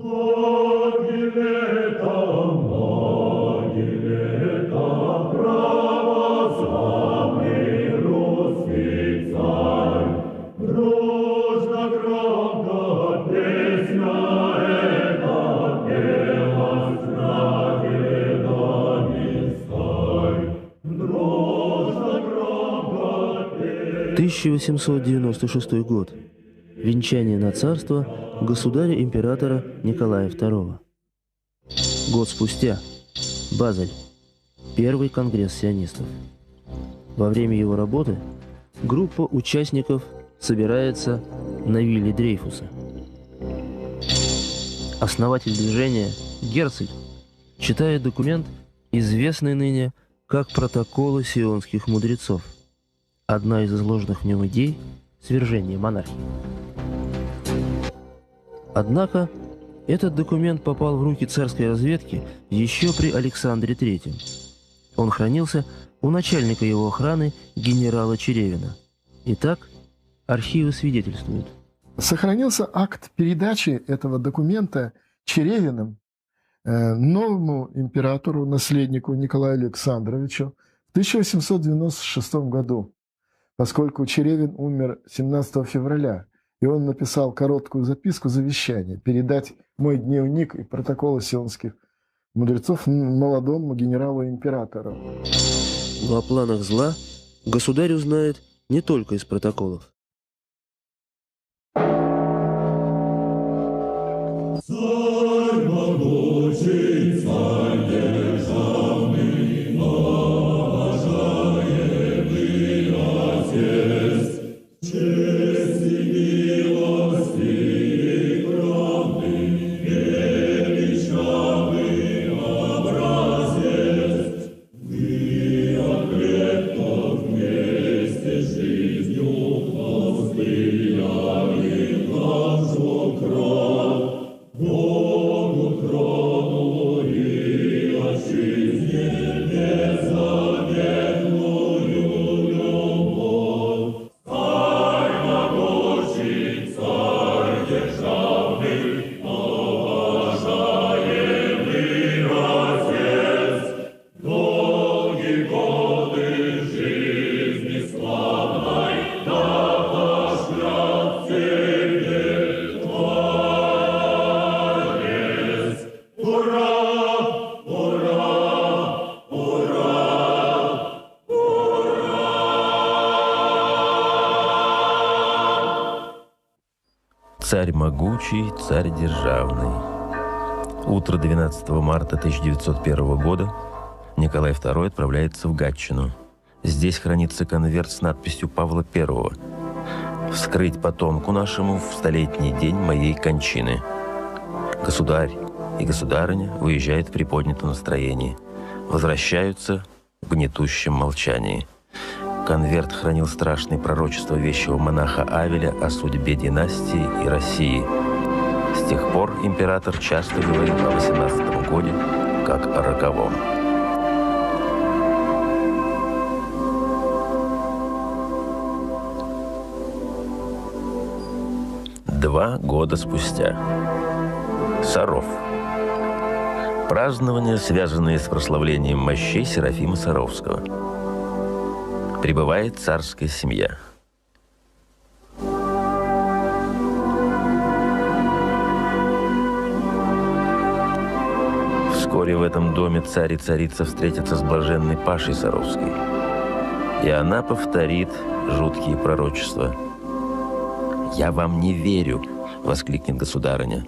«1896 год. Венчание на царство государя-императора Николая II. Год спустя. Базель. Первый конгресс сионистов. Во время его работы группа участников собирается на вилле Дрейфуса. Основатель движения Герцель читает документ, известный ныне как «Протоколы сионских мудрецов». Одна из изложенных в нем идей – свержение монархии. Однако этот документ попал в руки царской разведки еще при Александре III. Он хранился у начальника его охраны генерала Черевина. Итак, архивы свидетельствуют. Сохранился акт передачи этого документа Черевиным новому императору, наследнику Николаю Александровичу в 1896 году, поскольку Черевин умер 17 февраля, и он написал короткую записку завещания передать мой дневник и протоколы сионских мудрецов молодому генералу-императору. Но о планах зла государь узнает не только из протоколов. Царь могучий, царь державный, уважаемый Отец, чести, милости и правды, величавый образец. Мы окрепко вместе жизнью восприяли нашу кровь, Богу трону и отчизне беззаветную любовь. Царь могучий, царь державный, уважаемый Отец, долгие годы жизни славной да пошлет тебе Творец. Ура! Ура! Ура! Царь могучий, царь державный. Утро 12 марта 1901 года Николай II отправляется в Гатчину. Здесь хранится конверт с надписью Павла I. «Вскрыть потомку нашему в столетний день моей кончины». Государь и государыня уезжают в приподнятом настроении. Возвращаются в гнетущем молчании. Конверт хранил страшные пророчества вещего монаха Авеля о судьбе династии и России. С тех пор император часто говорил о 18 годе как о роковом. Два года спустя. Саров. Празднования, связанные с прославлением мощей Серафима Саровского. Прибывает царская семья. Вскоре в этом доме царь и царица встретятся с блаженной Пашей Саровской. И она повторит жуткие пророчества. «Я вам не верю!» — воскликнет государыня.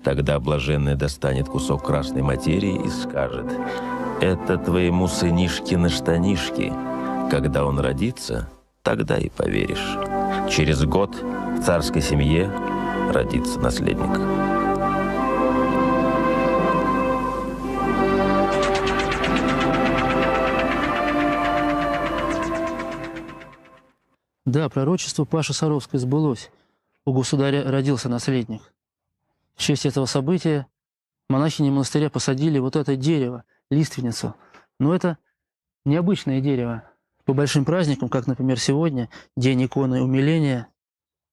Тогда блаженная достанет кусок красной материи и скажет: «Это твоему сынишке на штанишки. Когда он родится, тогда и поверишь». Через год в царской семье родится наследник. Да, пророчество Паши Саровской сбылось. У государя родился наследник. В честь этого события монахини монастыря посадили вот это дерево, лиственницу. Но это необычное дерево. По большим праздникам, как, например, сегодня, День иконы умиления,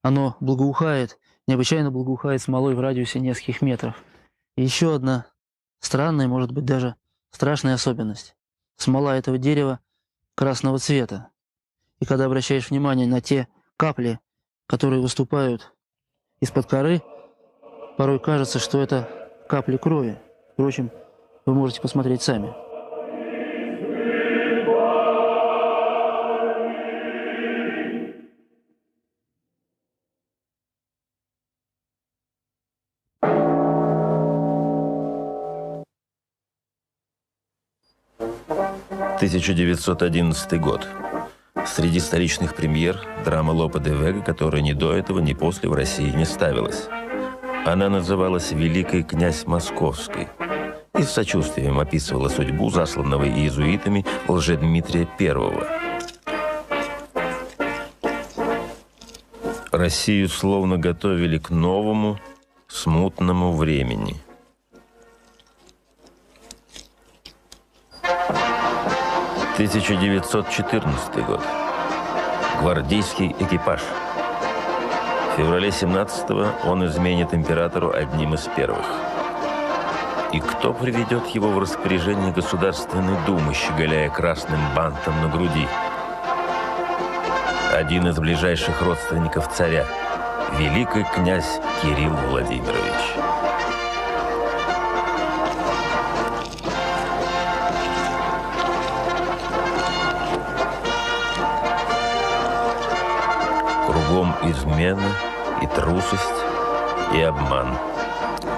оно благоухает необычайно благоухает смолой в радиусе нескольких метров. И еще одна странная, может быть, даже страшная особенность. Смола этого дерева красного цвета. И когда обращаешь внимание на те капли, которые выступают из-под коры, порой кажется, что это капли крови. Впрочем, вы можете посмотреть сами. – 1911 год. Среди столичных премьер драма Лопе де Вега, которая ни до этого, ни после в России не ставилась. Она называлась «Великий князь Московский» и с сочувствием описывала судьбу засланного иезуитами Лжедмитрия I. Россию словно готовили к новому, смутному времени. – 1914 год. Гвардейский экипаж. В феврале 17-го он изменит императору одним из первых. И кто приведет его в распоряжение Государственной Думы, щеголяя красным бантом на груди? Один из ближайших родственников царя, великий князь Кирилл Владимирович. Кругом измена и трусость, и обман.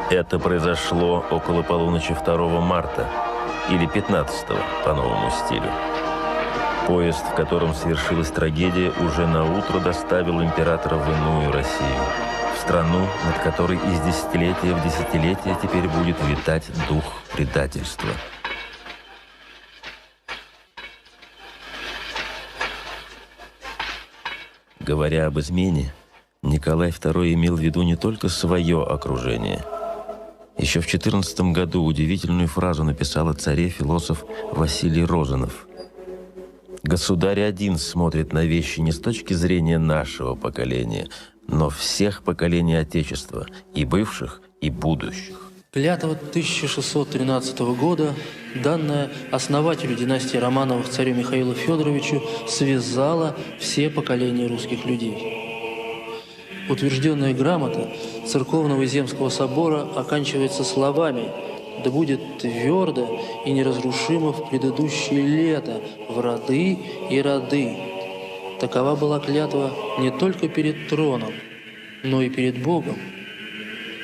Это произошло около полуночи 2 марта или 15-го по новому стилю. Поезд, в котором свершилась трагедия, уже наутро доставил императора в иную Россию, в страну, над которой из десятилетия в десятилетие теперь будет витать дух предательства. Говоря об измене, Николай II имел в виду не только свое окружение. Еще в 14 году удивительную фразу написал о царе философ Василий Розанов. «Государь один смотрит на вещи не с точки зрения нашего поколения, но всех поколений Отечества, и бывших, и будущих». Клятва 1613 года, данная основателю династии Романовых царю Михаилу Федоровичу, связала все поколения русских людей. Утвержденная грамота Церковного и Земского собора оканчивается словами: «Да будет твердо и неразрушимо в предыдущее лето, в роды и роды». Такова была клятва не только перед троном, но и перед Богом.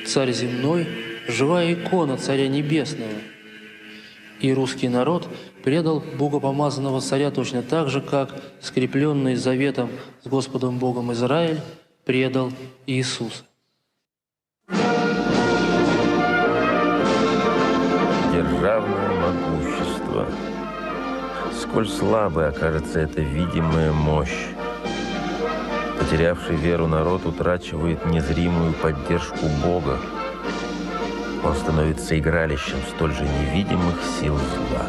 Царь земной – живая икона Царя Небесного. И русский народ предал богопомазанного царя точно так же, как, скрепленный заветом с Господом Богом Израиль, предал Иисуса. Державное могущество. Сколь слабой окажется эта видимая мощь. Потерявший веру народ утрачивает незримую поддержку Бога. Он становится игралищем столь же невидимых сил зла.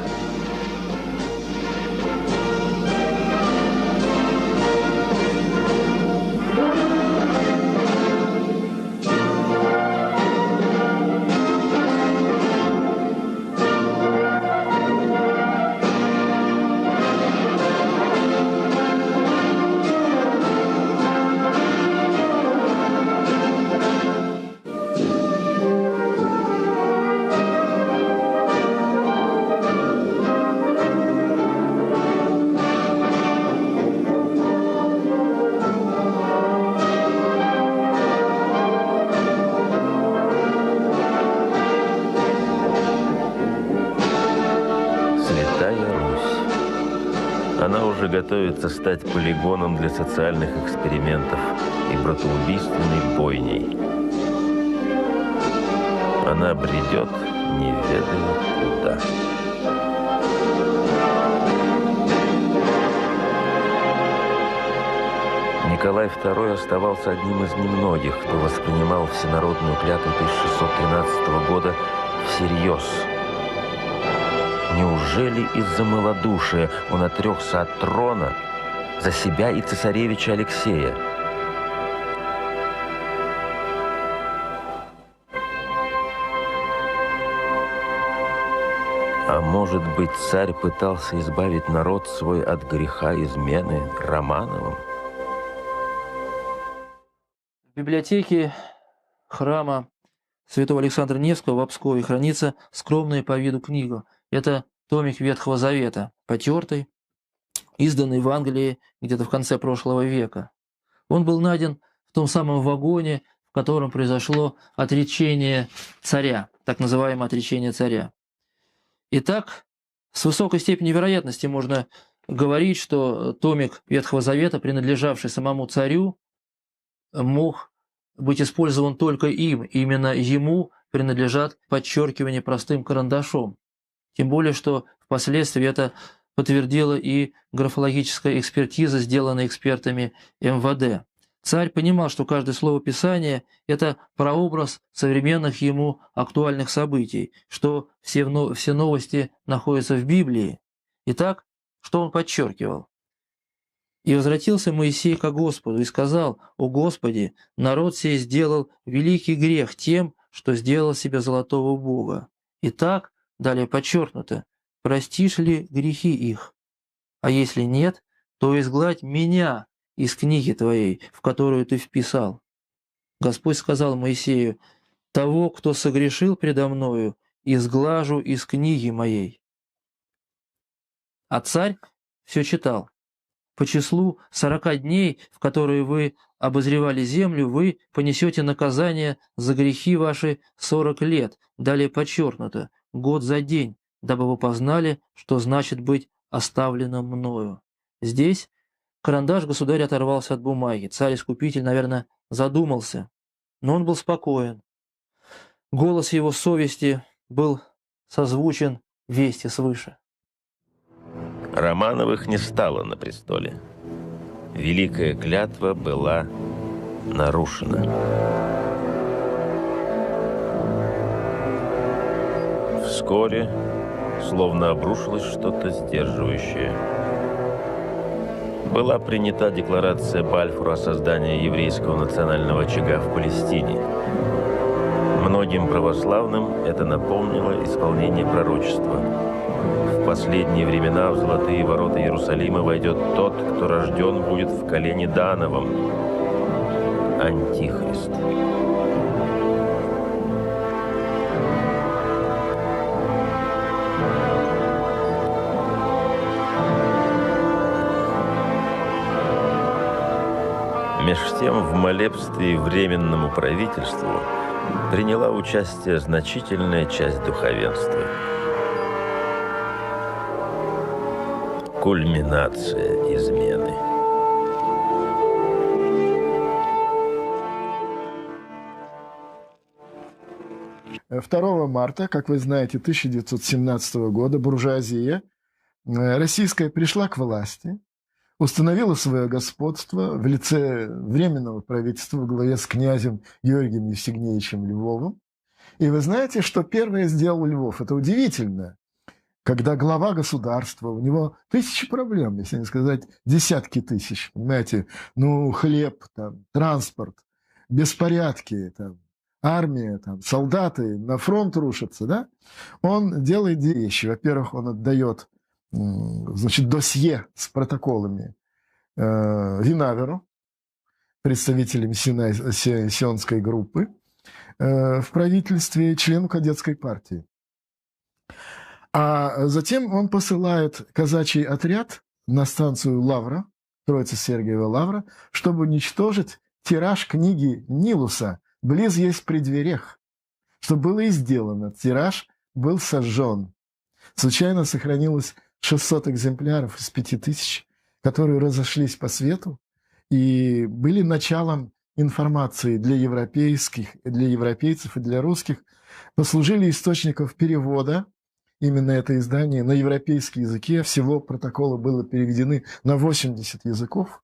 Она уже готовится стать полигоном для социальных экспериментов и братоубийственной бойней. Она бредет, не ведая куда. Николай II оставался одним из немногих, кто воспринимал всенародную клятву 1613 года всерьез. Неужели из-за малодушия он отрекся от трона за себя и цесаревича Алексея? А может быть, царь пытался избавить народ свой от греха измены Романовым? В библиотеке храма святого Александра Невского в Пскове хранится скромная по виду книга. Это томик Ветхого Завета, потертый, изданный в Англии где-то в конце прошлого века. Он был найден в том самом вагоне, в котором произошло отречение царя, так называемое отречение царя. Итак, с высокой степенью вероятности можно говорить, что томик Ветхого Завета, принадлежавший самому царю, мог быть использован только им. Именно ему принадлежат подчеркивания простым карандашом. Тем более, что впоследствии это подтвердила и графологическая экспертиза, сделанная экспертами МВД. Царь понимал, что каждое слово Писания – это прообраз современных ему актуальных событий, что все новости находятся в Библии. Итак, что он подчеркивал? «И возвратился Моисей ко Господу и сказал: О Господи, народ сей сделал великий грех тем, что сделал себе золотого бога. Итак, далее подчеркнуто, простишь ли грехи их? А если нет, то изгладь меня из книги твоей, в которую ты вписал. Господь сказал Моисею: того, кто согрешил предо мною, изглажу из книги моей». А царь все читал. «По числу 40 дней, в которые вы обозревали землю, вы понесете наказание за грехи ваши 40 лет». Далее подчеркнуто: год за день, дабы вы познали, что значит быть оставленным мною. Здесь карандаш государя оторвался от бумаги. Царь-искупитель, наверное, задумался, но он был спокоен. Голос его совести был созвучен вести свыше. Романовых не стало на престоле. Великая клятва была нарушена. Вскоре словно обрушилось что-то сдерживающее. Была принята декларация Бальфура о создании еврейского национального очага в Палестине. Многим православным это напомнило исполнение пророчества. В последние времена в золотые ворота Иерусалима войдет тот, кто рожден будет в колене Дановом. Антихрист. Меж тем в молебстве Временному правительству приняла участие значительная часть духовенства. Кульминация измены. «2 марта, как вы знаете, 1917 года буржуазия российская пришла к власти, установила свое господство в лице Временного правительства во главе с князем Георгием Евсигнеевичем Львовым. И вы знаете, что первое сделал Львов? Это удивительно. Когда глава государства, у него тысячи проблем, если не сказать десятки тысяч, понимаете, ну, хлеб, там, транспорт, беспорядки, там, армия, там, солдаты, на фронт рушатся, да? Он делает две вещи. Во-первых, он отдает, значит, досье с протоколами Винаверу, представителям сионской группы в правительстве, члену кадетской партии. А затем он посылает казачий отряд на станцию Лавра, Троице-Сергиева Лавра, чтобы уничтожить тираж книги Нилуса «Близ есть при дверях», что было и сделано. Тираж был сожжен. Случайно сохранилось 600 экземпляров из 5000, которые разошлись по свету и были началом информации для европейцев и для русских, послужили источником перевода. Именно это издание на европейские языки. Всего протоколы было переведены на 80 языков.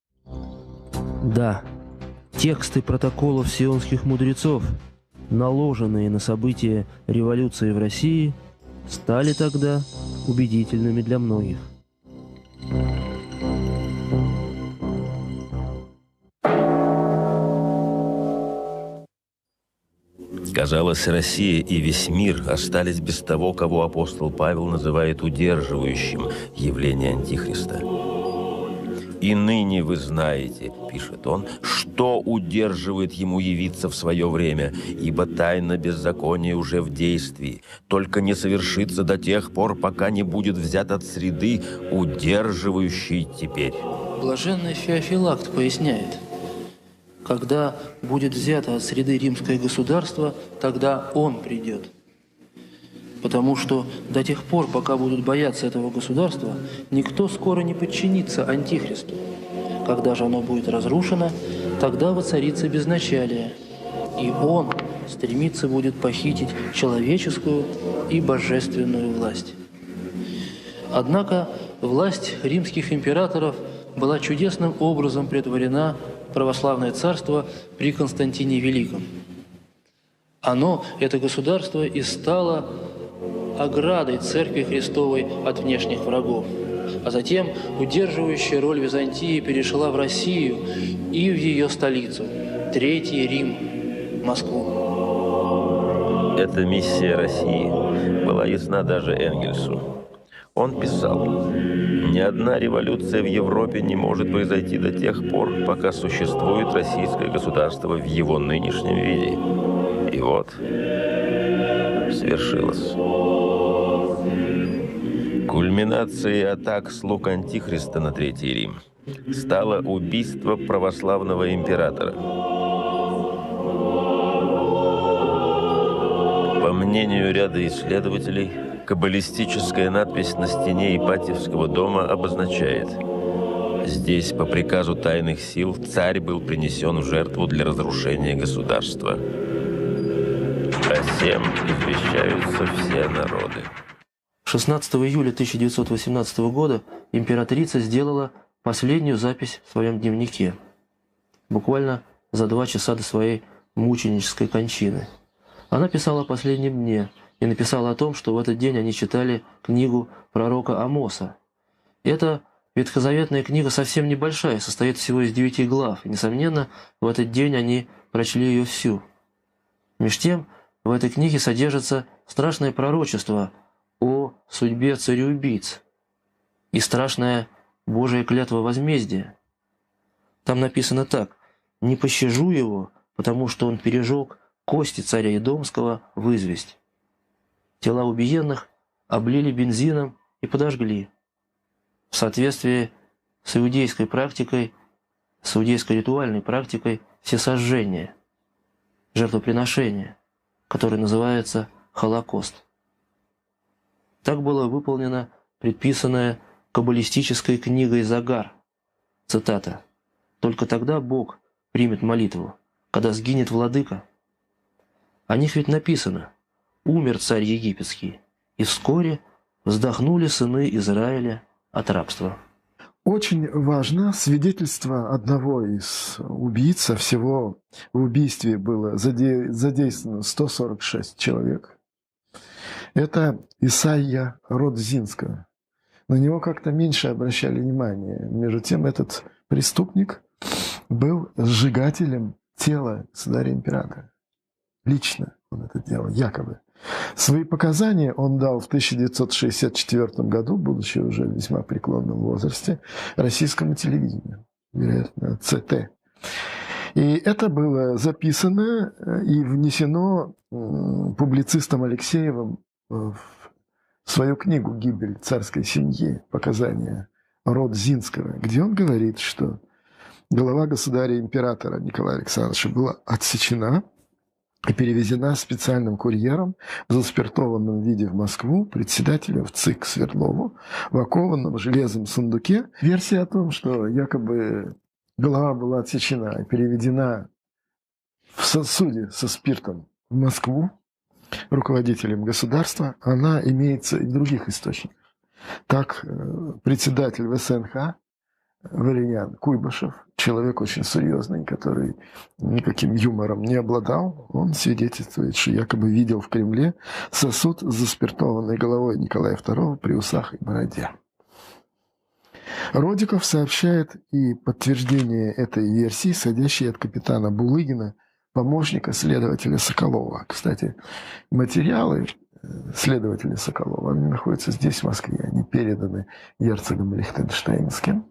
Да, тексты протоколов сионских мудрецов, наложенные на события революции в России, стали тогда убедительными для многих. Казалось, Россия и весь мир остались без того, кого апостол Павел называет удерживающим явление Антихриста. «И ныне вы знаете, — пишет он, — что удерживает ему явиться в свое время, ибо тайна беззакония уже в действии, только не совершится до тех пор, пока не будет взят от среды, удерживающий теперь». Блаженный Феофилакт поясняет: когда будет взято от среды римское государство, тогда он придет. Потому что до тех пор, пока будут бояться этого государства, никто скоро не подчинится Антихристу. Когда же оно будет разрушено, тогда воцарится безначалие, и он стремиться будет похитить человеческую и божественную власть. Однако власть римских императоров была чудесным образом претворена в православное царство при Константине Великом. Оно, это государство, и стало оградой Церкви Христовой от внешних врагов. А затем удерживающая роль Византии перешла в Россию и в ее столицу, Третий Рим, Москву. Эта миссия России была ясна даже Энгельсу. Он писал: «Ни одна революция в Европе не может произойти до тех пор, пока существует российское государство в его нынешнем виде». И вот, свершилось. Кульминацией атак слуг Антихриста на Третий Рим стало убийство православного императора. По мнению ряда исследователей, каббалистическая надпись на стене Ипатьевского дома обозначает: здесь по приказу тайных сил царь был принесен в жертву для разрушения государства. О сем извещаются все народы. 16 июля 1918 года императрица сделала последнюю запись в своем дневнике, буквально за 2 часа до своей мученической кончины. Она писала о последнем дне и написала о том, что в этот день они читали книгу пророка Амоса. Эта ветхозаветная книга совсем небольшая, состоит всего из 9 глав, и, несомненно, в этот день они прочли ее всю. Меж тем, в этой книге содержится страшное пророчество о судьбе цареубийц и страшная Божия клятва возмездия. Там написано так: «Не пощажу его, потому что он пережег кости царя Эдомского в известь». Тела убиенных облили бензином и подожгли. В соответствии с иудейской практикой, с иудейской ритуальной практикой всесожжения, жертвоприношения, которое называется Холокост. Так было выполнено предписанное каббалистической книгой Загар. Цитата: «Только тогда Бог примет молитву, когда сгинет владыка». О них ведь написано: «Умер царь египетский, и вскоре вздохнули сыны Израиля от рабства». Очень важно свидетельство одного из убийц. Всего в убийстве было задействовано 146 человек. Это Исайя Родзинского. На него как-то меньше обращали внимание. Между тем, этот преступник был сжигателем тела государя-императора. Лично он это делал, якобы. Свои показания он дал в 1964 году, будучи уже в весьма преклонном возрасте, российскому телевидению, вероятно, ЦТ. И это было записано и внесено публицистом Алексеевым в свою книгу «Гибель царской семьи. Показания Родзинского», где он говорит, что голова государя-императора Николая Александровича была отсечена и перевезена специальным курьером в заспиртованном виде в Москву председателю в ЦИК Свердлову в окованном железом сундуке. Версия о том, что якобы голова была отсечена и переведена в сосуде со спиртом в Москву руководителем государства, она имеется и в других источниках. Так, председатель ВСНХ Валерьян Куйбышев, человек очень серьезный, который никаким юмором не обладал, он свидетельствует, что якобы видел в Кремле сосуд с заспиртованной головой Николая II при усах и бороде. Родиков сообщает и подтверждение этой версии, исходящей от капитана Булыгина помощника следователя Соколова. Кстати, материалы следователя Соколова, они находятся здесь, в Москве. Они переданы герцогом Лихтенштейнским.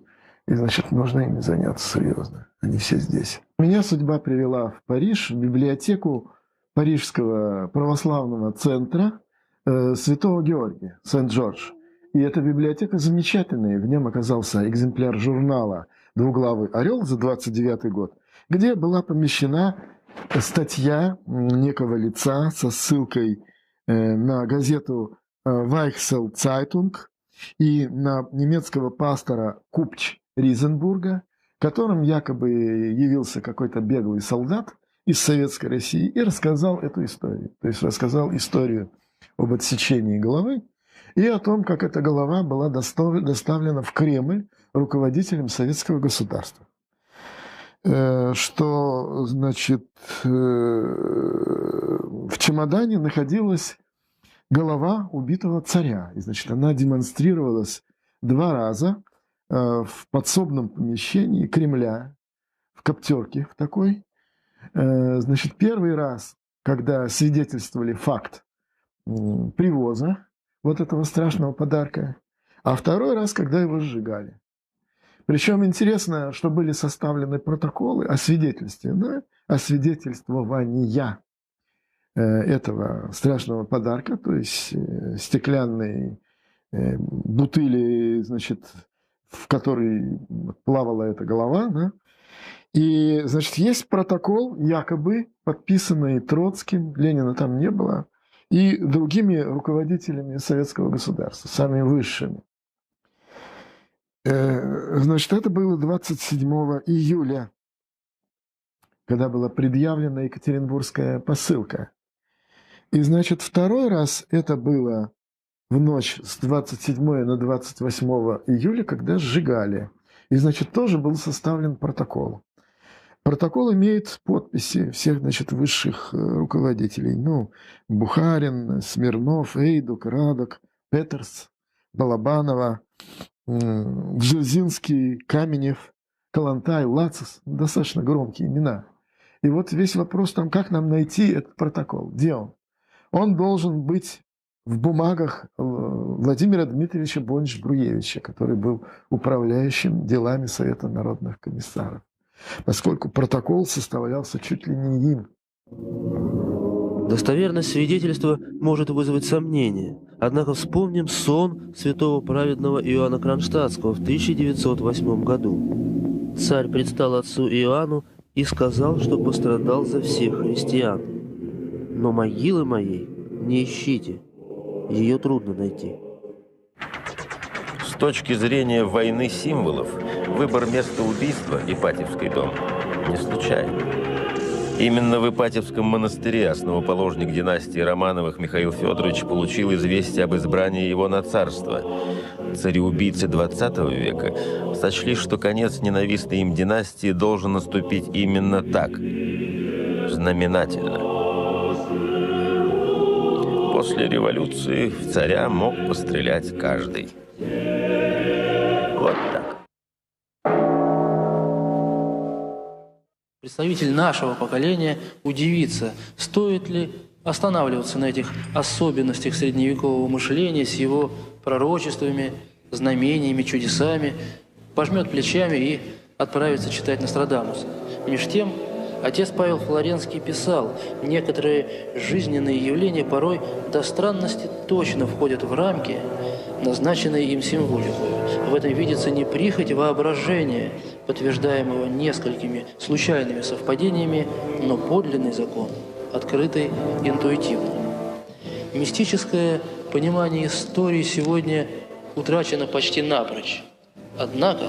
И, значит, нужно ими заняться серьезно. Они все здесь. Меня судьба привела в Париж, в библиотеку Парижского православного центра Святого Георгия, Сент-Джордж. И эта библиотека замечательная. В нем оказался экземпляр журнала «Двуглавый орел» за 29 год, где была помещена статья некого лица со ссылкой на газету «Weichsel Zeitung» и на немецкого пастора Купч Ризенбурга, которым якобы явился какой-то беглый солдат из Советской России и рассказал эту историю. То есть рассказал историю об отсечении головы и о том, как эта голова была доставлена в Кремль руководителем советского государства. Что, значит, в чемодане находилась голова убитого царя. И, значит, она демонстрировалась 2 раза в подсобном помещении Кремля, в коптерке в такой. Значит, первый раз, когда свидетельствовали факт привоза вот этого страшного подарка, а второй раз, когда его сжигали. Причем интересно, что были составлены протоколы о свидетельстве, да, о свидетельствования этого страшного подарка, то есть стеклянной бутыли, значит, в которой плавала эта голова, да. И, значит, есть протокол, якобы подписанный Троцким, Ленина там не было, и другими руководителями советского государства, самыми высшими. Значит, это было 27 июля, когда была предъявлена екатеринбургская посылка. И, значит, второй раз это было в ночь с 27 на 28 июля, когда сжигали. И, значит, тоже был составлен протокол. Протокол имеет подписи всех, значит, высших руководителей. Ну, Бухарин, Смирнов, Эйдук, Радок, Петерс, Балабанова, Бжезинский, Каменев, Калантай, Лацис. Достаточно громкие имена. И вот весь вопрос там, как нам найти этот протокол, где он? Он должен быть в бумагах Владимира Дмитриевича Бонч-Бруевича, который был управляющим делами Совета народных комиссаров, поскольку протокол составлялся чуть ли не им. Достоверность свидетельства может вызвать сомнения, однако вспомним сон святого праведного Иоанна Кронштадтского в 1908 году. Царь предстал отцу Иоанну и сказал, что пострадал за всех христиан. Но могилы моей не ищите, ее трудно найти. С точки зрения войны символов, выбор места убийства, Ипатьевский дом, не случайен. Именно в Ипатьевском монастыре основоположник династии Романовых Михаил Федорович получил известие об избрании его на царство. Цареубийцы XX века сочли, что конец ненавистной им династии должен наступить именно так, знаменательно. После революции в царя мог пострелять каждый. Вот так. Представитель нашего поколения удивится, стоит ли останавливаться на этих особенностях средневекового мышления с его пророчествами, знамениями, чудесами, пожмет плечами и отправится читать Нострадамуса. Меж тем, отец Павел Флоренский писал, некоторые жизненные явления порой до странности точно входят в рамки, назначенные им символикой. В этом видится не прихоть воображения, подтверждаемого несколькими случайными совпадениями, но подлинный закон, открытый интуитивно. Мистическое понимание истории сегодня утрачено почти напрочь. Однако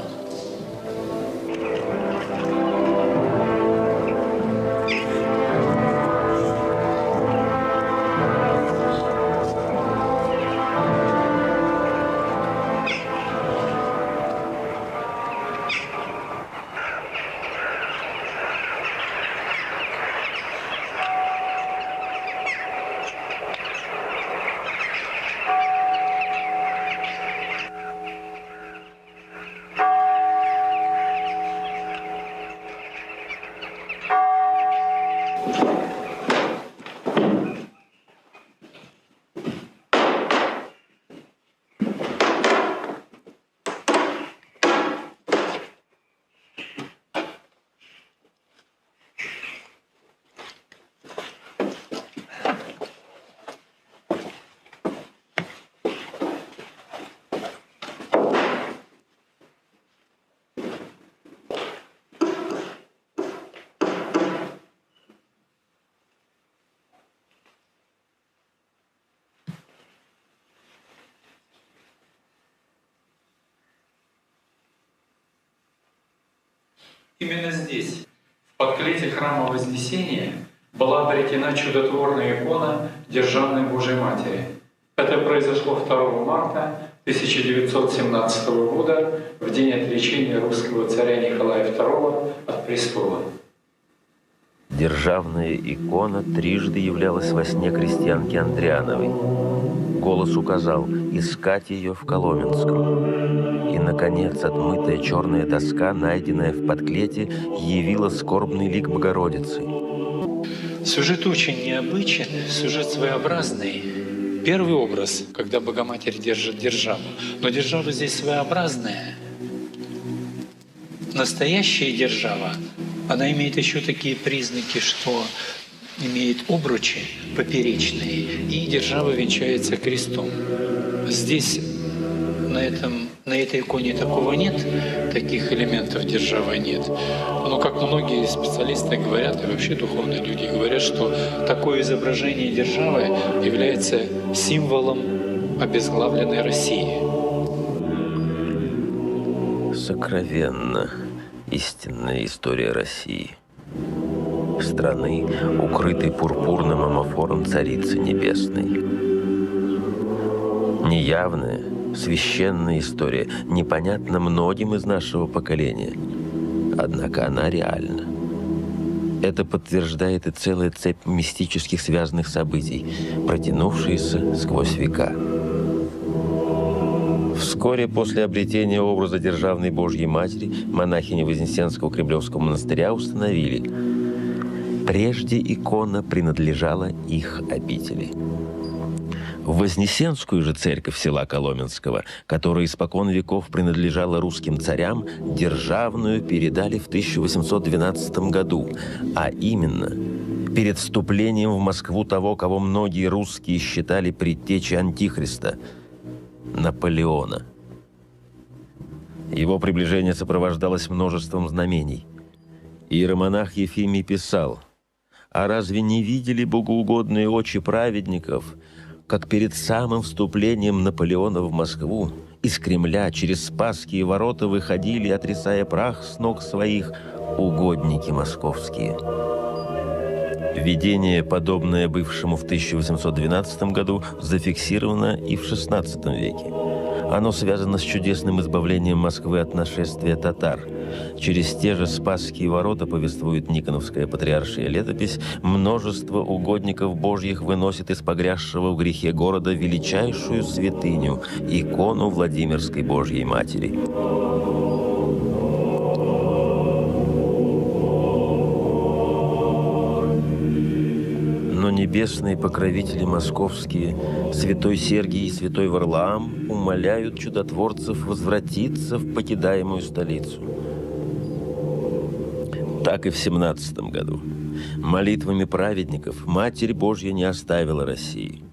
Именно здесь, в подклете храма Вознесения, была обретена чудотворная икона Державной Божией Матери. Это произошло 2 марта 1917 года, в день отречения русского царя Николая II от престола. Державная икона трижды являлась во сне крестьянки Андриановой. Голос указал искать ее в Коломенском. И, наконец, отмытая черная доска, найденная в подклете, явила скорбный лик Богородицы. Сюжет очень необычен, сюжет своеобразный. Первый образ, когда Богоматерь держит державу. Но держава здесь своеобразная. Настоящая держава, она имеет еще такие признаки, что имеет обручи поперечные, и держава венчается крестом. Здесь, на этой иконе такого нет, таких элементов державы нет. Но как многие специалисты говорят, и вообще духовные люди говорят, что такое изображение державы является символом обезглавленной России. Сокровенна истинная история России. Страны, укрытой пурпурным амофором Царицы Небесной. Неявная, священная история, непонятна многим из нашего поколения. Однако она реальна. Это подтверждает и целая цепь мистических связанных событий, протянувшиеся сквозь века. Вскоре после обретения образа Державной Божьей Матери монахини Вознесенского Кремлевского монастыря установили: прежде икона принадлежала их обители. В Вознесенскую же церковь села Коломенского, которая испокон веков принадлежала русским царям, державную передали в 1812 году, а именно перед вступлением в Москву того, кого многие русские считали предтечей Антихриста – Наполеона. Его приближение сопровождалось множеством знамений. Иеромонах Ефимий писал: «А разве не видели богоугодные очи праведников, как перед самым вступлением Наполеона в Москву из Кремля через Спасские ворота выходили, отрясая прах с ног своих, угодники московские?» Видение, подобное бывшему в 1812 году, зафиксировано и в XVI веке. Оно связано с чудесным избавлением Москвы от нашествия татар. Через те же Спасские ворота, повествует Никоновская патриаршая летопись, множество угодников Божьих выносит из погрязшего в грехе города величайшую святыню – икону Владимирской Божьей Матери. Но небесные покровители московские, святой Сергий и святой Варлаам, умоляют чудотворцев возвратиться в покидаемую столицу. Так и в 17 году. Молитвами праведников Матерь Божья не оставила России.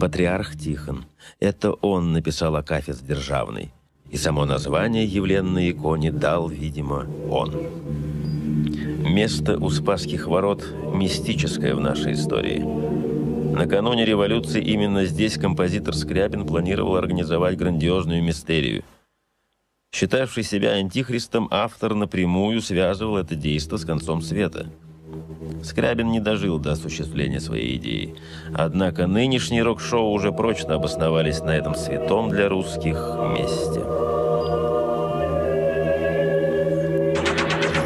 Патриарх Тихон, это он написал акафист державный, и само название явленной иконе дал, видимо, он. Место у Спасских ворот мистическое в нашей истории. Накануне революции именно здесь композитор Скрябин планировал организовать грандиозную мистерию. Считавший себя антихристом, автор напрямую связывал это действо с концом света. Скрябин не дожил до осуществления своей идеи. Однако нынешние рок-шоу уже прочно обосновались на этом святом для русских месте.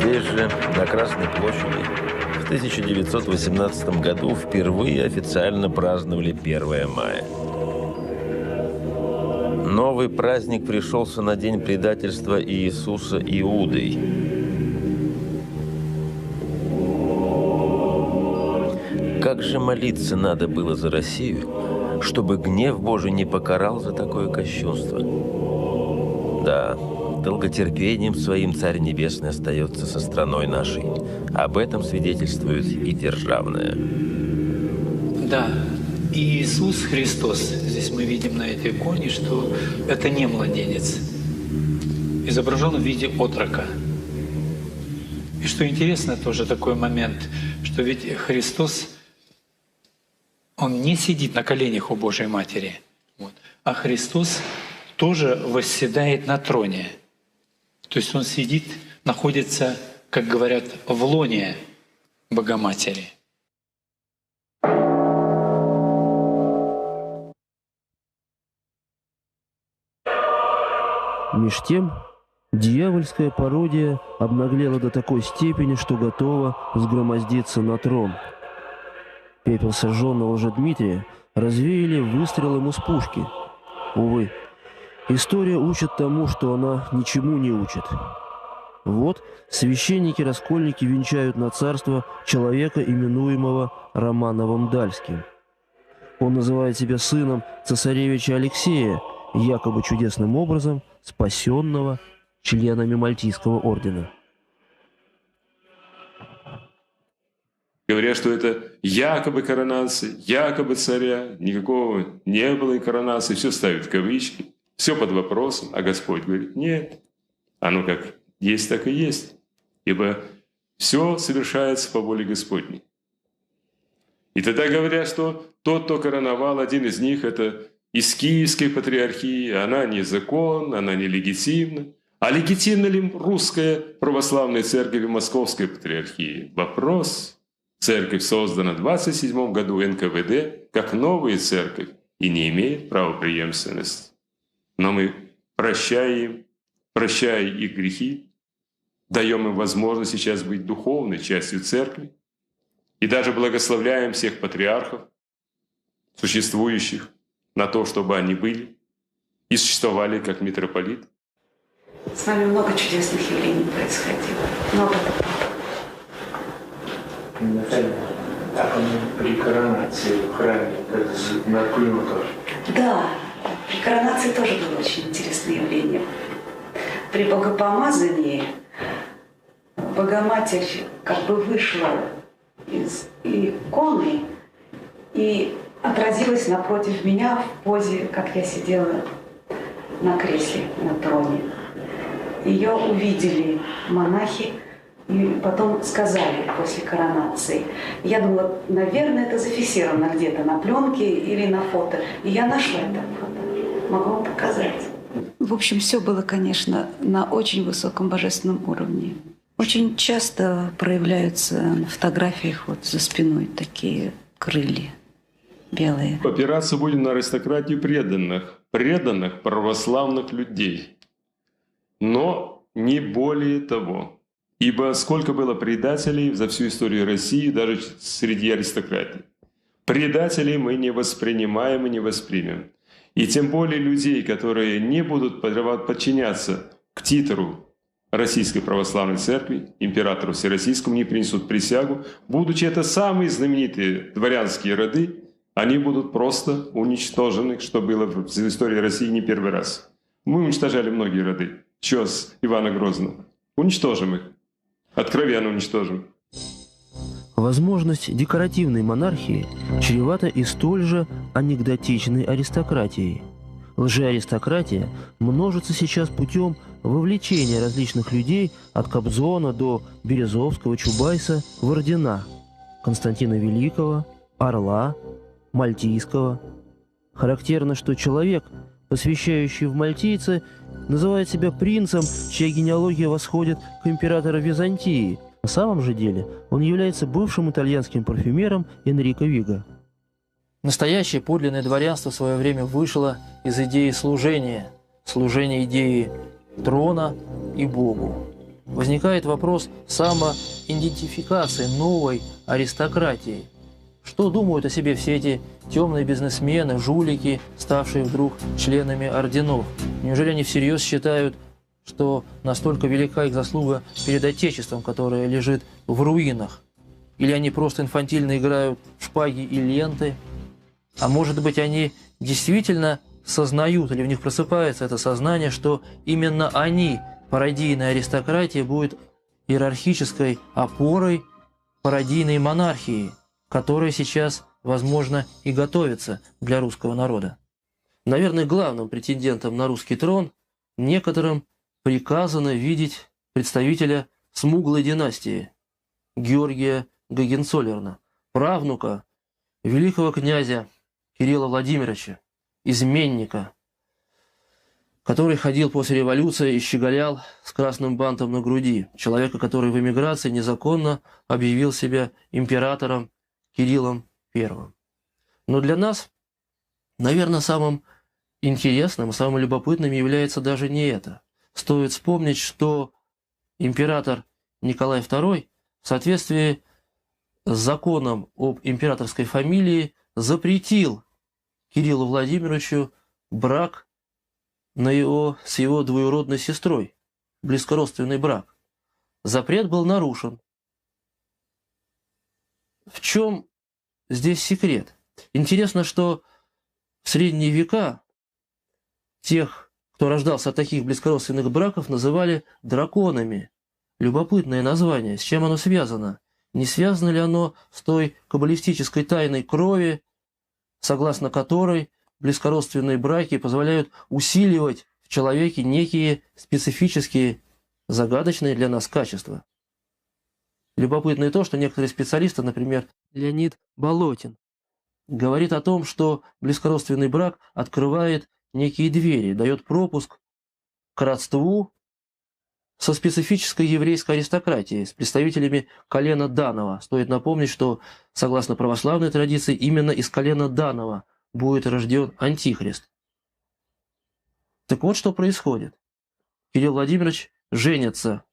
Здесь же, на Красной площади, в 1918 году впервые официально праздновали 1 мая. Новый праздник пришелся на день предательства Иисуса Иудой. Как же молиться надо было за Россию, чтобы гнев Божий не покарал за такое кощунство? Да, долготерпением своим Царь Небесный остается со страной нашей. Об этом свидетельствует и державная. Да, и Иисус Христос, здесь мы видим на этой иконе, что это не младенец, изображен в виде отрока. И что интересно, тоже такой момент, что ведь Христос, Он не сидит на коленях у Божьей Матери, а Христос тоже восседает на троне. То есть Он сидит, находится как говорят, в лоне Богоматери. Меж тем, дьявольская пародия обнаглела до такой степени, что готова взгромоздиться на трон. Пепел сожженного же Дмитрия развеяли выстрелом из пушки. Увы, история учит тому, что она ничему не учит. Вот священники-раскольники венчают на царство человека, именуемого Романовым Дальским. Он называет себя сыном цесаревича Алексея, якобы чудесным образом спасенного членами Мальтийского ордена. Говорят, что это якобы коронация, якобы царя, никакого не было и коронации, все ставят в кавычки, все под вопросом, а Господь говорит, нет, оно как есть, так и есть, ибо все совершается по воле Господней. И тогда говорят, что тот, кто короновал, один из них, это из Киевской патриархии, она не закон, она не легитимна. А легитимна ли русская православная церковь и Московская патриархия? Вопрос. Церковь создана в 27 году НКВД как новая церковь и не имеет правопреемственности. Но мы, прощая их грехи, даем им возможность сейчас быть духовной частью церкви и даже благословляем всех патриархов, существующих, на то, чтобы они были и существовали как митрополит. С нами много чудесных явлений происходило. Много. А при коронации в храме на Крыму тоже? Да, при коронации тоже было очень интересное явление. При богопомазании Богоматерь как бы вышла из иконы и отразилась напротив меня в позе, как я сидела на кресле, на троне. Ее увидели монахи и потом сказали после коронации. Я думала, наверное, это зафиксировано где-то на пленке или на фото. И я нашла это фото. Могу вам показать. В общем, все было, конечно, на очень высоком божественном уровне. Очень часто проявляются на фотографиях вот за спиной такие крылья белые. Опираться будем на аристократию преданных православных людей. Но не более того. Ибо сколько было предателей за всю историю России, даже среди аристократии. Предателей мы не воспринимаем и не воспримем. И тем более людей, которые не будут подчиняться к титру Российской Православной Церкви, императору Всероссийскому, не принесут присягу, будучи это самые знаменитые дворянские роды, они будут просто уничтожены, что было в истории России не первый раз. Мы уничтожали многие роды. Что с Ивана Грозного? Уничтожим их. Откровенно уничтожим. Возможность декоративной монархии чревата и столь же анекдотичной аристократией. Лжеаристократия множится сейчас путем вовлечения различных людей от Кобзона до Березовского, Чубайса в ордена Константина Великого, Орла, Мальтийского. Характерно, что человек, посвящающий в мальтийцы, называет себя принцем, чья генеалогия восходит к императору Византии. На самом же деле он является бывшим итальянским парфюмером Энрико Виго. Настоящее подлинное дворянство в свое время вышло из идеи служения идеи трона и Богу. Возникает вопрос самоидентификации новой аристократии. Что думают о себе все эти темные бизнесмены, жулики, ставшие вдруг членами орденов? Неужели они всерьез считают, что настолько велика их заслуга перед Отечеством, которое лежит в руинах? Или они просто инфантильно играют в шпаги и ленты? А может быть, они действительно сознают, или в них просыпается это сознание, что именно они, пародийная аристократия, будет иерархической опорой пародийной монархии, которая сейчас, возможно, и готовится для русского народа. Наверное, главным претендентом на русский трон некоторым приказано видеть представителя смуглой династии Георгия Гогенцоллерна, правнука великого князя Кирилла Владимировича, изменника, который ходил после революции и щеголял с красным бантом на груди, человека, который в эмиграции незаконно объявил себя императором Кириллом I. Но для нас, наверное, самым интересным, самым любопытным является даже не это. Стоит вспомнить, что император Николай II в соответствии с законом об императорской фамилии запретил Кириллу Владимировичу брак с его двоюродной сестрой, близкородственный брак. Запрет был нарушен. В чем здесь секрет? Интересно, что в средние века тех, кто рождался от таких близкородственных браков, называли драконами. Любопытное название. С чем оно связано? Не связано ли оно с той каббалистической тайной крови, согласно которой близкородственные браки позволяют усиливать в человеке некие специфические, загадочные для нас качества? Любопытно и то, что некоторые специалисты, например, Леонид Болотин, говорит о том, что близкородственный брак открывает некие двери, дает пропуск к родству со специфической еврейской аристократией, с представителями колена Данова. Стоит напомнить, что, согласно православной традиции, именно из колена Данова будет рожден Антихрист. Так вот, что происходит. Кирилл Владимирович женится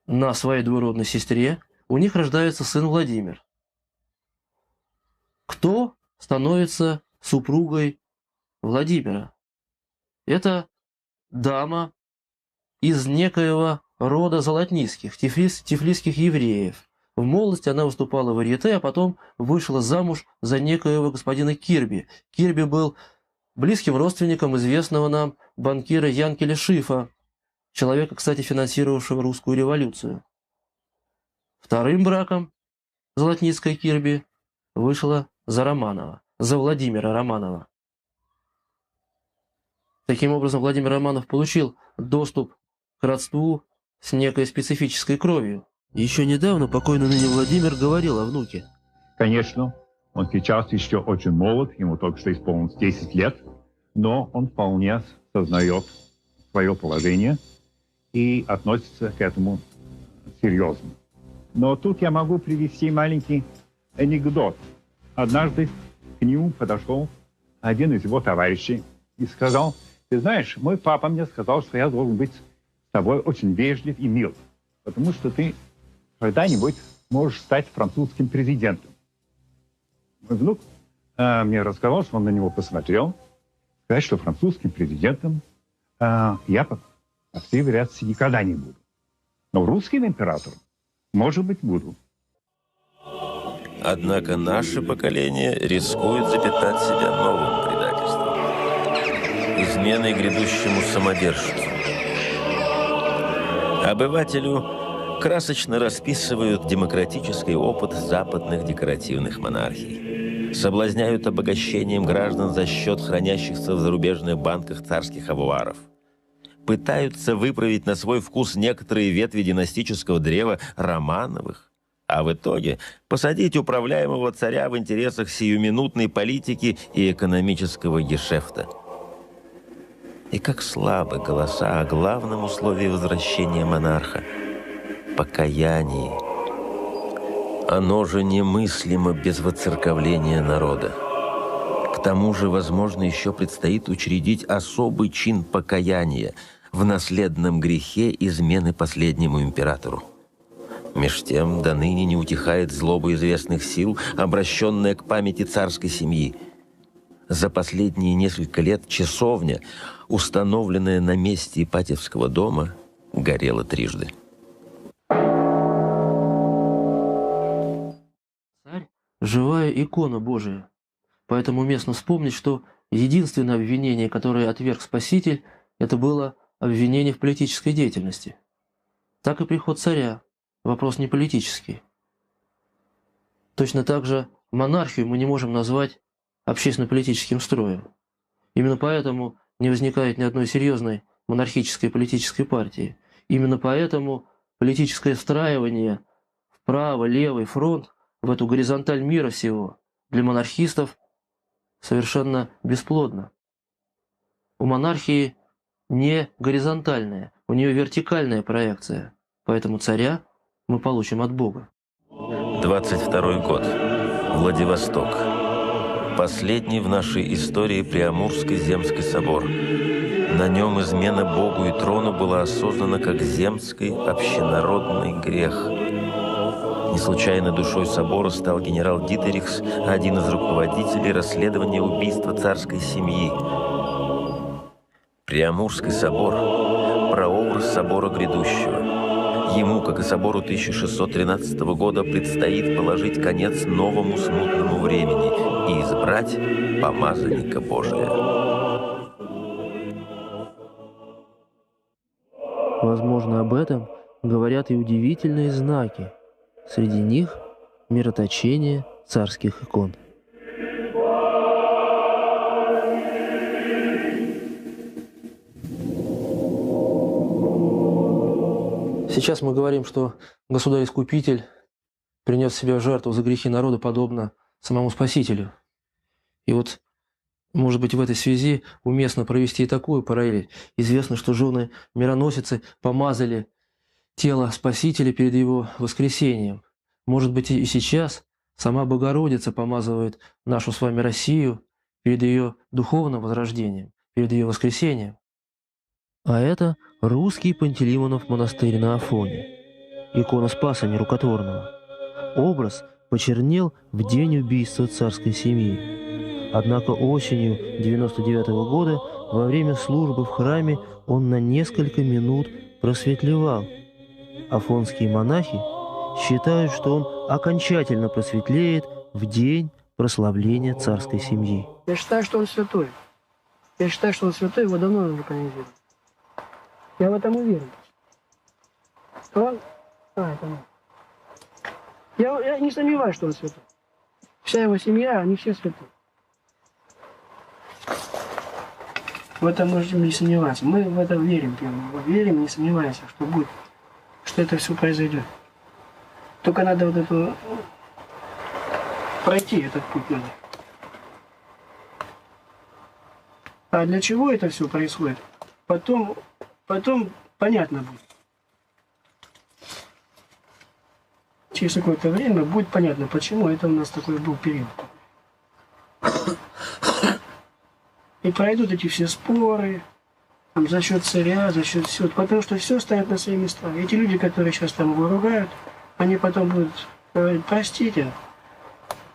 на своей двоюродной сестре, у них рождается сын Владимир. Кто становится супругой Владимира? Это дама из некоего рода золотницких, тифлисских евреев. В молодости она выступала в варьете, а потом вышла замуж за некоего господина Кирби. Кирби был близким родственником известного нам банкира Янкеля Шифа, человека, кстати, финансировавшего русскую революцию. Вторым браком золотницкая Кирби вышла за Романова, за Владимира Романова. Таким образом, Владимир Романов получил доступ к родству с некой специфической кровью. Еще недавно покойный ныне Владимир говорил о внуке. Конечно, он сейчас еще очень молод, ему только что исполнилось 10 лет, но он вполне сознает свое положение и относится к этому серьезно. Но тут я могу привести маленький анекдот. Однажды к нему подошел один из его товарищей и сказал: «Ты знаешь, мой папа мне сказал, что я должен быть с тобой очень вежлив и мил, потому что ты когда-нибудь можешь стать французским президентом». Мой внук мне рассказал, что он на него посмотрел, сказать, что французским президентом я, по всей вероятности, никогда не буду. Но русским императором, может быть, буду. Однако наше поколение рискует запятнать себя новым предательством, изменой грядущему самодержцу. Обывателю красочно расписывают демократический опыт западных декоративных монархий, соблазняют обогащением граждан за счет хранящихся в зарубежных банках царских авуаров, пытаются выправить на свой вкус некоторые ветви династического древа Романовых, а в итоге посадить управляемого царя в интересах сиюминутной политики и экономического гешефта. И как слабы голоса о главном условии возвращения монарха – покаянии. Оно же немыслимо без воцерковления народа. К тому же, возможно, еще предстоит учредить особый чин покаяния в наследном грехе измены последнему императору. Меж тем, до ныне не утихает злоба известных сил, обращенная к памяти царской семьи. За последние несколько лет часовня, установленная на месте Ипатьевского дома, горела трижды. Царь – живая икона Божия. Поэтому уместно вспомнить, что единственное обвинение, которое отверг Спаситель, это было обвинение в политической деятельности. Так и приход царя. Вопрос не политический. Точно так же монархию мы не можем назвать общественно-политическим строем. Именно поэтому не возникает ни одной серьезной монархической политической партии. Именно поэтому политическое встраивание в право-левый фронт, в эту горизонталь мира всего, для монархистов совершенно бесплодно. у монархии не горизонтальная, у нее вертикальная проекция. Поэтому царя мы получим от Бога. 22 год. Владивосток. Последний в нашей истории Преамурский земский собор. На нем измена Богу и трону была осознана как земский общенародный грех. Не случайно душой собора стал генерал Дитерихс, один из руководителей расследования убийства царской семьи. Преамурский собор – прообраз собора грядущего. Ему, как и собору 1613 года, предстоит положить конец новому смутному времени и избрать помазанника Божия. Возможно, об этом говорят и удивительные знаки. Среди них мироточение царских икон. Сейчас мы говорим, что Государь-Искупитель принес в себя жертву за грехи народа, подобно самому Спасителю. И вот, может быть, в этой связи уместно провести и такую параллель. Известно, что жены-мироносицы помазали тело Спасителя перед его воскресением. Может быть, и сейчас сама Богородица помазывает нашу с вами Россию перед ее духовным возрождением, перед ее воскресением. А это русский Пантелеймонов монастырь на Афоне. Икона Спаса Нерукотворного. Образ почернел в день убийства царской семьи. Однако осенью 99 года во время службы в храме он на несколько минут просветлевал. Афонские монахи считают, что он окончательно просветлеет в день прославления царской семьи. Я считаю, что он святой. Я считаю, что он святой, его давно надо канонизировать. Я в этом уверен. Я не сомневаюсь, что он святой. Вся его семья, они все святые. В этом можем не сомневаться. Мы в это верим. Верим, не сомневаемся, что будет, что это все произойдет. Только надо вот это пройти этот путь надо. А для чего это все происходит? Потом понятно будет. Через какое-то время будет понятно, почему это у нас такой был период. И пройдут эти все споры, там, за счет царя, за счет всего, потому что все станет на свои места. Эти люди, которые сейчас там его ругают, они потом будут говорить: простите,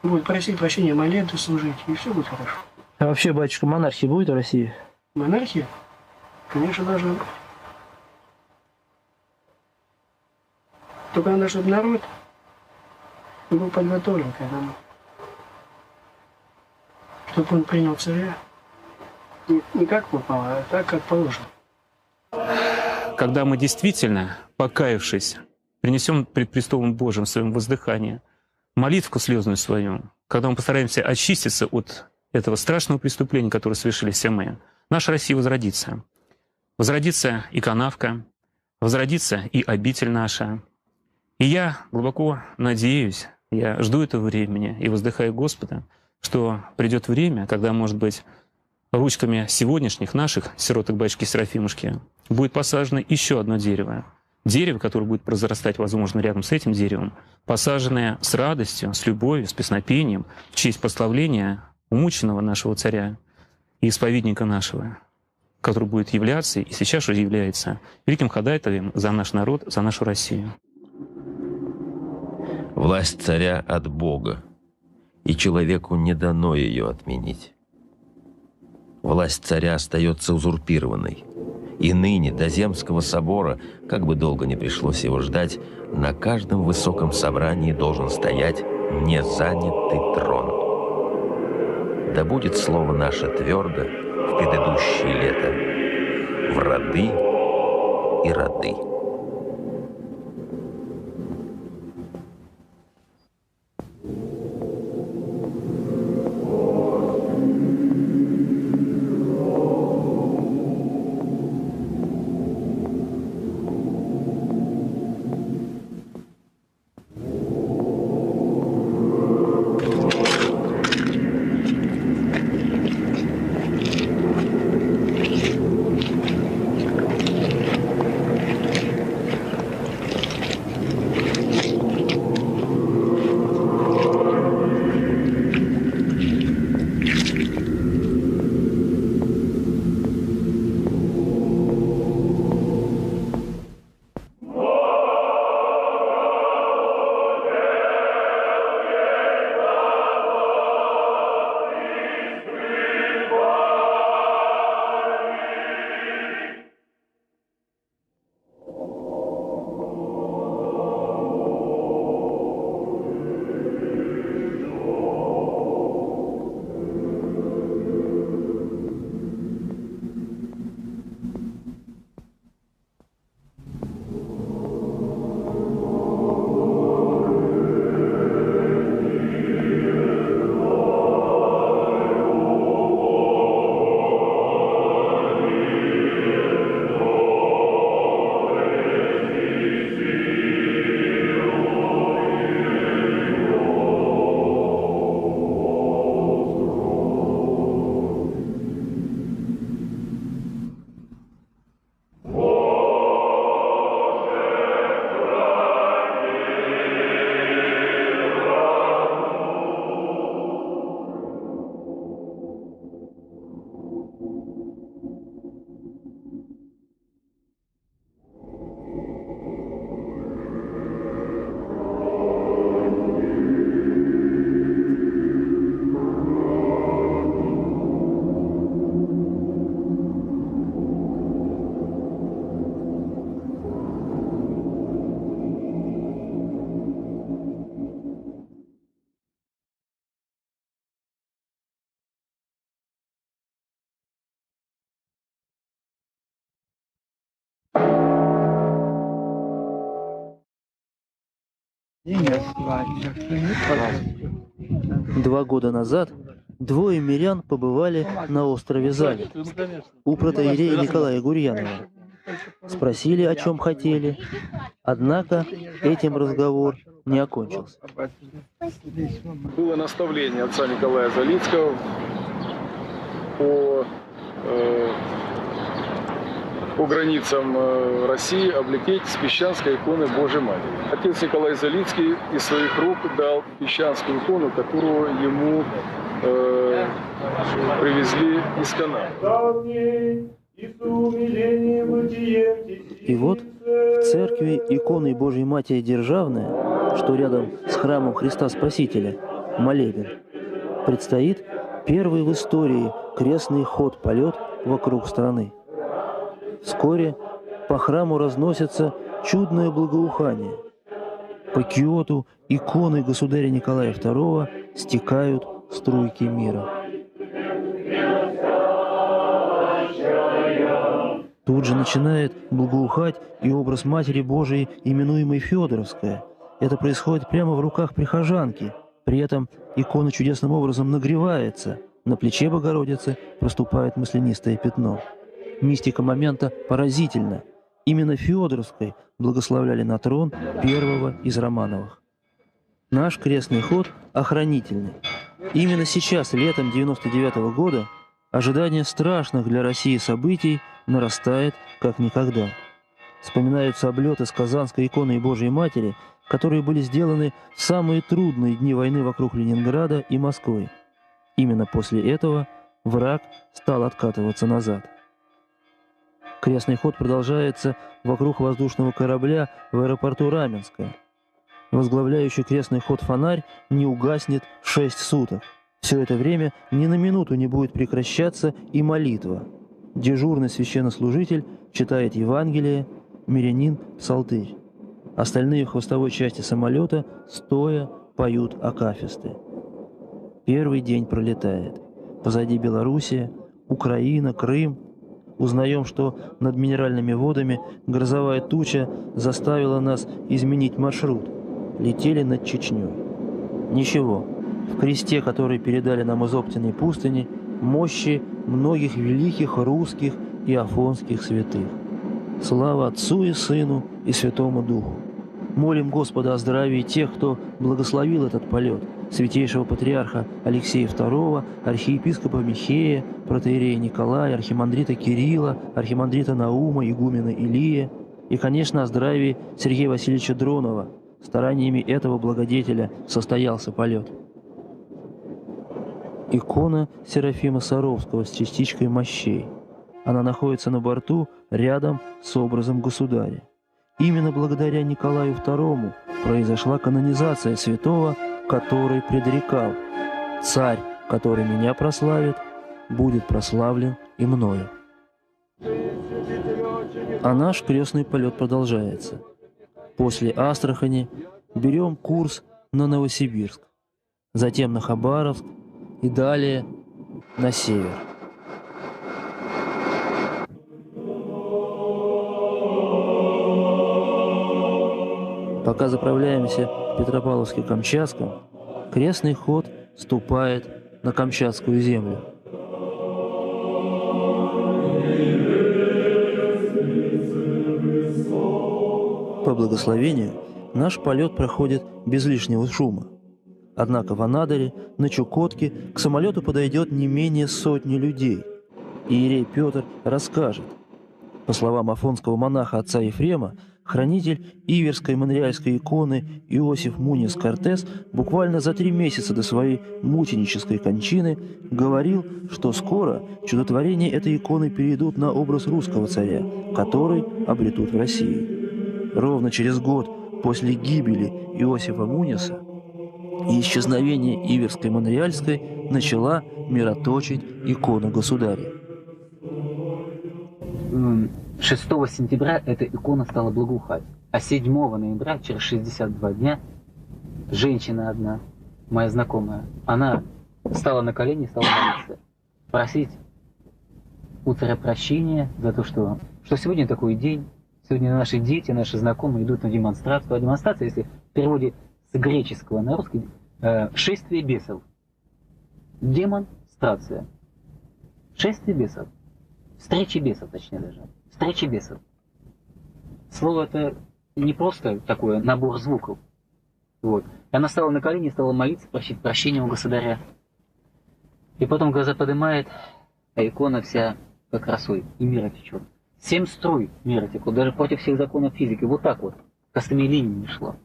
будут просить прощения, молитвы служить, и все будет хорошо. А вообще, батюшка, монархия будет в России? Монархия? Конечно, должна быть. Только надо, чтобы народ был подготовлен к этому. Чтобы он принял царя не как попало, а так, как положено. Когда мы действительно, покаявшись, принесем пред престолом Божьим в своем воздыхании молитву слезную свою, когда мы постараемся очиститься от этого страшного преступления, которое совершили все мы, наша Россия возродится. Возродится и канавка, возродится и обитель наша. И я глубоко надеюсь, я жду этого времени и воздыхаю Господа, что придет время, когда, может быть, ручками сегодняшних наших сироток батюшки Серафимушки будет посажено еще одно дерево. Дерево, которое будет произрастать, возможно, рядом с этим деревом, посаженное с радостью, с любовью, с песнопением в честь прославления умученного нашего царя и исповедника нашего, который будет являться и сейчас уже является великим ходатаем за наш народ, за нашу Россию. Власть царя от Бога, и человеку не дано ее отменить. Власть царя остается узурпированной. И ныне до Земского собора, как бы долго ни пришлось его ждать, на каждом высоком собрании должен стоять незанятый трон. Да будет слово наше твердо в предыдущее лето, в роды и роды. 2 года назад двое мирян побывали на острове Залит у протоиерея Николая Гурьянова. Спросили, о чем хотели, однако этим разговор не окончился. Было наставление отца Николая Залицкого по границам России облететь с Песчанской иконы Божьей Матери. Отец Николай Залицкий из своих рук дал Песчанскую икону, которую ему привезли из Канады. И вот в церкви иконы Божьей Матери Державная, что рядом с храмом Христа Спасителя, молебен, предстоит первый в истории крестный ход-полет вокруг страны. Вскоре по храму разносится чудное благоухание. По киоту иконы государя Николая II стекают струйки мира. Тут же начинает благоухать и образ Матери Божией, именуемой Федоровская. Это происходит прямо в руках прихожанки. При этом икона чудесным образом нагревается. На плече Богородицы проступает маслянистое пятно. Мистика момента поразительна. Именно Федоровской благословляли на трон первого из Романовых. Наш крестный ход охранительный. Именно сейчас, летом 99-го года, ожидание страшных для России событий нарастает как никогда. Вспоминаются облеты с Казанской иконой Божьей Матери, которые были сделаны в самые трудные дни войны вокруг Ленинграда и Москвы. Именно после этого враг стал откатываться назад. Крестный ход продолжается вокруг воздушного корабля в аэропорту Раменское. Возглавляющий крестный ход фонарь не угаснет 6 суток. Все это время ни на минуту не будет прекращаться и молитва. Дежурный священнослужитель читает Евангелие, мирянин – псалтырь. Остальные в хвостовой части самолета стоя поют акафисты. Первый день пролетает. Позади Белоруссия, Украина, Крым. Узнаем, что над минеральными водами грозовая туча заставила нас изменить маршрут. Летели над Чечней. Ничего, в кресте, который передали нам из Оптиной пустыни, мощи многих великих русских и афонских святых. Слава Отцу и Сыну и Святому Духу. Молим Господа о здравии тех, кто благословил этот полет, святейшего патриарха Алексея II, архиепископа Михея, протоиерея Николая, архимандрита Кирилла, архимандрита Наума, игумена Илия и, конечно, о здравии Сергея Васильевича Дронова. Стараниями этого благодетеля состоялся полет. Икона Серафима Саровского с частичкой мощей. Она находится на борту рядом с образом государя. Именно благодаря Николаю II произошла канонизация святого, который предрекал: «Царь, который меня прославит, будет прославлен и мною». А наш крестный полет продолжается. После Астрахани берем курс на Новосибирск, затем на Хабаровск и далее на север. Пока заправляемся в Петропавловске-Камчатском, крестный ход ступает на Камчатскую землю. По благословению наш полет проходит без лишнего шума. Однако в Анадыре, на Чукотке к самолету подойдет не менее 100 людей. Иерей Петр расскажет. По словам афонского монаха отца Ефрема, хранитель Иверской монреальской иконы Иосиф Мунис Кортес буквально за 3 месяца до своей мученической кончины говорил, что скоро чудотворения этой иконы перейдут на образ русского царя, который обретут в России. Ровно через год после гибели Иосифа Муниса и исчезновения Иверской монреальской начала мироточить икону государя. 6 сентября эта икона стала благоухать, а 7 ноября, через 62 дня, женщина одна, моя знакомая, она встала на колени и стала молиться, просить у царя прощения за то, что сегодня такой день, сегодня наши дети, наши знакомые идут на демонстрацию. А демонстрация, если в переводе греческого на русский «шествие бесов». Демонстрация. Шествие бесов. Встречи бесов, точнее даже. Встречи бесов. Слово это не просто такое набор звуков. Вот. Она стала на колени, стала молиться, просить прощения у государя. И потом глаза поднимает, а икона вся как росой, и мира течет. 7 струй мира текло, даже против всех законов физики. Вот так вот, косыми линиями шло.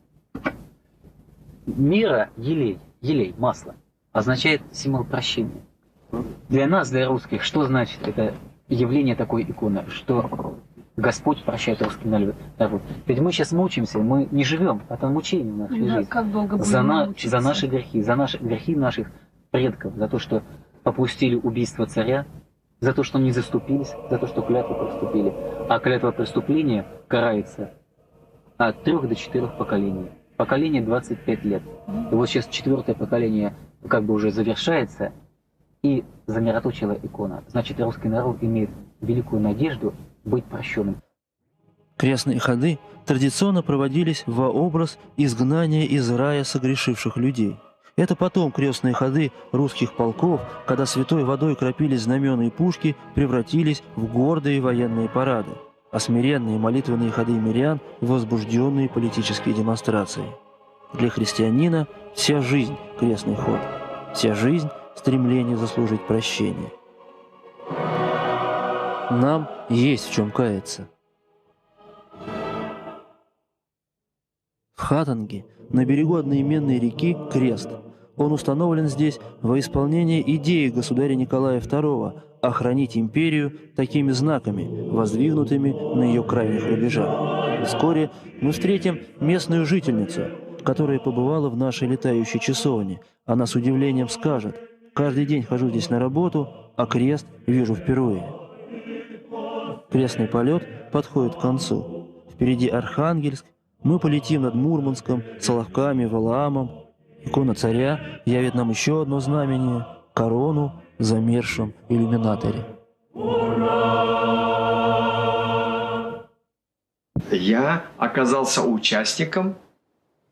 Мира, елей, масло, означает символ прощения. Для нас, для русских, что значит это явление такой иконы? Что Господь прощает русский народ. Ведь мы сейчас мучимся, мы не живем, это мучение в нашей жизни. Как долго будем за наши грехи наших предков, за то, что попустили убийство царя, за то, что не заступились, за то, что клятву приступили. А клятва преступления карается от 3 до 4 поколений. Поколение 25 лет. И вот сейчас 4-е поколение как бы уже завершается, и замироточила икона. Значит, русский народ имеет великую надежду быть прощенным. Крестные ходы традиционно проводились во образ изгнания из рая согрешивших людей. Это потом крестные ходы русских полков, когда святой водой кропились знамена и пушки, превратились в гордые военные парады, а смиренные молитвенные ходы мирян – в возбужденные политические демонстрации. Для христианина вся жизнь – крестный ход, вся жизнь – стремление заслужить прощение. Нам есть в чем каяться. В Хатанге, на берегу одноименной реки, крест. Он установлен здесь во исполнение идеи государя Николая II охранить империю такими знаками, воздвигнутыми на ее крайних рубежах. Вскоре мы встретим местную жительницу, которая побывала в нашей летающей часовне. Она с удивлением скажет: «Каждый день хожу здесь на работу, а крест вижу впервые». Крестный полет подходит к концу. Впереди Архангельск. Мы полетим над Мурманском, Соловками, Валаамом. Икона царя явит нам еще одно знамение – корону в замерзшем иллюминаторе. Я оказался участником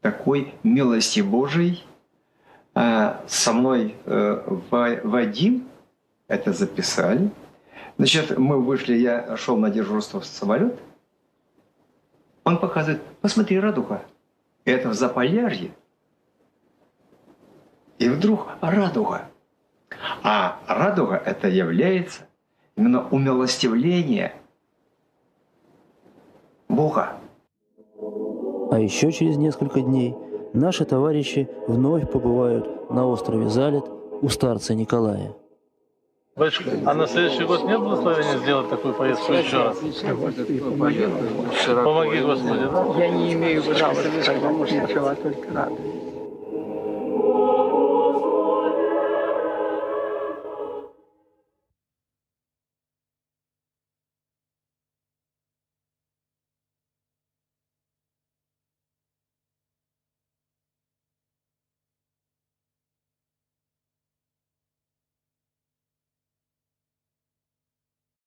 такой милости Божией. Со мной Вадим это записали. Значит, мы вышли, я шел на дежурство в самолет. Он показывает: посмотри, радуга. Это в Заполярье. И вдруг радуга. А радуга это является именно умилостивление Бога. А еще через несколько дней наши товарищи вновь побывают на острове Залет у старца Николая. Батюшка, а на следующий год нет благословения сделать такую поездку еще раз? Помоги, Господи, да? Я не имею права сказать, ничего, только радуюсь.